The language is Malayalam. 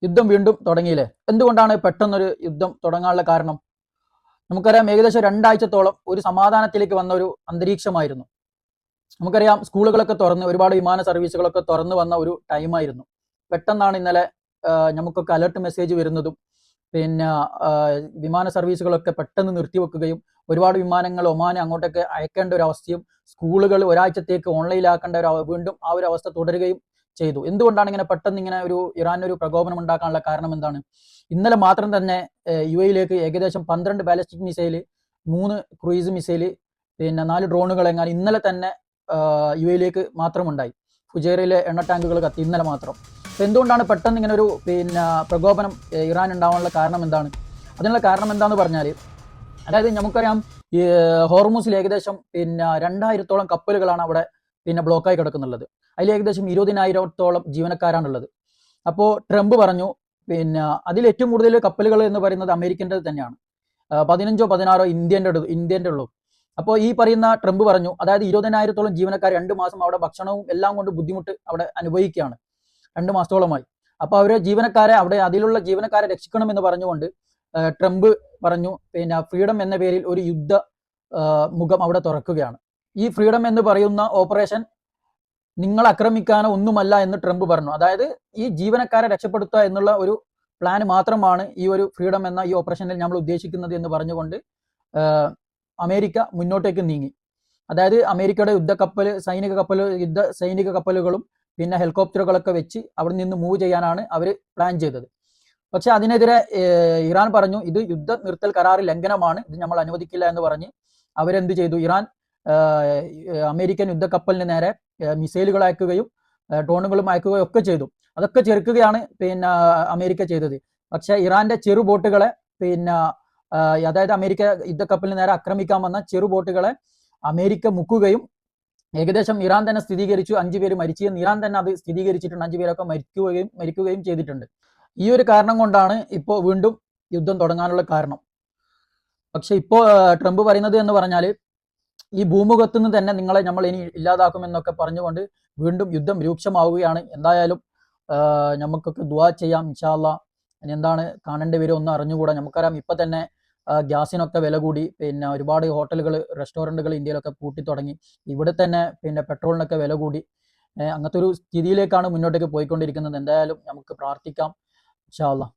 യുദ്ധം വീണ്ടും തുടങ്ങിയില്ലേ? എന്തുകൊണ്ടാണ് പെട്ടെന്നൊരു യുദ്ധം തുടങ്ങാനുള്ള കാരണം? നമുക്കറിയാം ഏകദേശം 2 ആഴ്ചത്തോളം ഒരു സമാധാനത്തിലേക്ക് വന്ന ഒരു അന്തരീക്ഷമായിരുന്നു. നമുക്കറിയാം സ്കൂളുകളൊക്കെ തുറന്ന് ഒരുപാട് വിമാന സർവീസുകളൊക്കെ തുറന്നു വന്ന ഒരു ടൈമായിരുന്നു. പെട്ടെന്നാണ് ഇന്നലെ നമുക്കൊക്കെ അലർട്ട് മെസ്സേജ് വരുന്നതും പിന്നെ വിമാന സർവീസുകളൊക്കെ പെട്ടെന്ന് നിർത്തിവെക്കുകയും ഒരുപാട് വിമാനങ്ങൾ ഒമാൻ അങ്ങോട്ടൊക്കെ അയക്കേണ്ട ഒരു അവസ്ഥയും സ്കൂളുകൾ ഒരാഴ്ചത്തേക്ക് ഓൺലൈനിലാക്കേണ്ട വീണ്ടും ആ ഒരു അവസ്ഥ തുടരുകയും ചെയ്തു. എന്തുകൊണ്ടാണ് ഇങ്ങനെ പെട്ടെന്ന് ഇങ്ങനെ ഒരു ഇറാനൊരു പ്രകോപനം ഉണ്ടാക്കാനുള്ള കാരണം എന്താണ്? ഇന്നലെ മാത്രം തന്നെ യു എയിലേക്ക് ഏകദേശം 12 ബാലിസ്റ്റിക് മിസൈല്, 3 ക്രൂയിസ് മിസൈല്, പിന്നെ 4 ഡ്രോണുകൾ എങ്ങാനും ഇന്നലെ തന്നെ യു എയിലേക്ക് മാത്രമുണ്ടായി. ഫുജൈറയിലെ എണ്ണ ടാങ്കുകൾ കത്തി ഇന്നലെ മാത്രം. അപ്പോൾ എന്തുകൊണ്ടാണ് പെട്ടെന്ന് ഇങ്ങനെ ഒരു പിന്നെ പ്രകോപനം ഇറാൻ ഉണ്ടാവാനുള്ള കാരണം എന്താണ്? അതിനുള്ള കാരണം എന്താന്ന് പറഞ്ഞാൽ, അതായത് നമുക്കറിയാം ഈ ഹോർമൂസിൽ ഏകദേശം പിന്നെ 2000-ഓളം കപ്പലുകളാണ് അവിടെ പിന്നെ ബ്ലോക്കായി കിടക്കുന്നുള്ളത്. അതിൽ ഏകദേശം 20,000-ഓളം ജീവനക്കാരാണുള്ളത്. അപ്പോൾ ട്രംപ് പറഞ്ഞു പിന്നെ അതിൽ ഏറ്റവും കൂടുതൽ കപ്പലുകൾ എന്ന് പറയുന്നത് അമേരിക്കൻ്റെ തന്നെയാണ്. 15 16 ഇന്ത്യൻ്റെ ഉള്ളൂ. അപ്പോൾ ഈ പറയുന്ന ട്രംപ് പറഞ്ഞു, അതായത് 20,000-ഓളം ജീവനക്കാർ 2 മാസം അവിടെ ഭക്ഷണവും എല്ലാം കൊണ്ട് ബുദ്ധിമുട്ട് അവിടെ അനുഭവിക്കുകയാണ് 2 മാസത്തോളമായി. അപ്പോൾ അവരെ ജീവനക്കാരെ അതിലുള്ള ജീവനക്കാരെ രക്ഷിക്കണമെന്ന് പറഞ്ഞുകൊണ്ട് ട്രംപ് പറഞ്ഞു പിന്നെ ഫ്രീഡം എന്ന പേരിൽ ഒരു യുദ്ധ മുഖം അവിടെ തുറക്കുകയാണ്. ഈ ഫ്രീഡം എന്ന് പറയുന്ന ഓപ്പറേഷൻ നിങ്ങൾ ആക്രമിക്കാനോ ഒന്നുമല്ല എന്ന് ട്രംപ് പറഞ്ഞു. അതായത് ഈ ജീവനക്കാരെ രക്ഷപ്പെടുത്തുക എന്നുള്ള ഒരു പ്ലാൻ മാത്രമാണ് ഈ ഒരു ഫ്രീഡം എന്ന ഈ ഓപ്പറേഷനിൽ നമ്മൾ ഉദ്ദേശിക്കുന്നത് എന്ന് പറഞ്ഞുകൊണ്ട് അമേരിക്ക മുന്നോട്ടേക്ക് നീങ്ങി. അതായത് അമേരിക്കയുടെ സൈനിക കപ്പലുകളും പിന്നെ ഹെലികോപ്റ്ററുകളൊക്കെ വെച്ച് അവിടെ നിന്ന് മൂവ് ചെയ്യാനാണ് അവർ പ്ലാൻ ചെയ്തത്. പക്ഷെ അതിനെതിരെ ഇറാൻ പറഞ്ഞു ഇത് യുദ്ധ നിർത്തൽ കരാർ ലംഘനമാണ്, ഇത് നമ്മൾ അനുവദിക്കില്ല എന്ന് പറഞ്ഞ് അവരെന്ത് ചെയ്തു? ഇറാൻ അമേരിക്കൻ യുദ്ധക്കപ്പലിന് നേരെ മിസൈലുകൾ അയക്കുകയും ഡ്രോണുകളും അയക്കുകയും ഒക്കെ ചെയ്തു. അതൊക്കെ ചെറുക്കുകയാണ് പിന്നെ അമേരിക്ക ചെയ്തത്. പക്ഷെ ഇറാന്റെ ചെറു ബോട്ടുകളെ പിന്നെ അതായത് അമേരിക്ക യുദ്ധക്കപ്പലിന് നേരെ ആക്രമിക്കാൻ വന്ന ചെറു ബോട്ടുകളെ അമേരിക്ക മുക്കുകയും ഏകദേശം ഇറാൻ തന്നെ സ്ഥിരീകരിച്ചു 5 പേര് മരിച്ചെന്ന് ഇറാൻ തന്നെ അത് സ്ഥിരീകരിച്ചിട്ടുണ്ട്. 5 പേരൊക്കെ മരിക്കുകയും ചെയ്തിട്ടുണ്ട്. ഈ ഒരു കാരണം കൊണ്ടാണ് ഇപ്പോൾ വീണ്ടും യുദ്ധം തുടങ്ങാനുള്ള കാരണം. പക്ഷെ ഇപ്പോൾ ട്രംപ് പറയുന്നത് എന്ന് പറഞ്ഞാൽ ഈ ഭൂമുഖത്ത് നിന്ന് തന്നെ നിങ്ങളെ നമ്മൾ ഇനി ഇല്ലാതാക്കുമെന്നൊക്കെ പറഞ്ഞുകൊണ്ട് വീണ്ടും യുദ്ധം രൂക്ഷമാവുകയാണ്. എന്തായാലും നമുക്കൊക്കെ ദുആ ചെയ്യാം ഇൻഷാ അല്ലാഹ്. ഇനി എന്താണ് കാണേണ്ടി വരും ഒന്നും അറിഞ്ഞുകൂടാ. നമുക്കറിയാം ഇപ്പം തന്നെ ഗ്യാസിനൊക്കെ വില കൂടി, പിന്നെ ഒരുപാട് ഹോട്ടലുകൾ റെസ്റ്റോറൻറ്റുകൾ ഇന്ത്യയിലൊക്കെ പൂട്ടി തുടങ്ങി. ഇവിടെ തന്നെ പിന്നെ പെട്രോളിനൊക്കെ വില കൂടി. അങ്ങനത്തെ ഒരു സ്ഥിതിയിലേക്കാണ് മുന്നോട്ടേക്ക് പോയിക്കൊണ്ടിരിക്കുന്നത്. എന്തായാലും നമുക്ക് പ്രാർത്ഥിക്കാം ഇൻഷാ അല്ലാഹ്.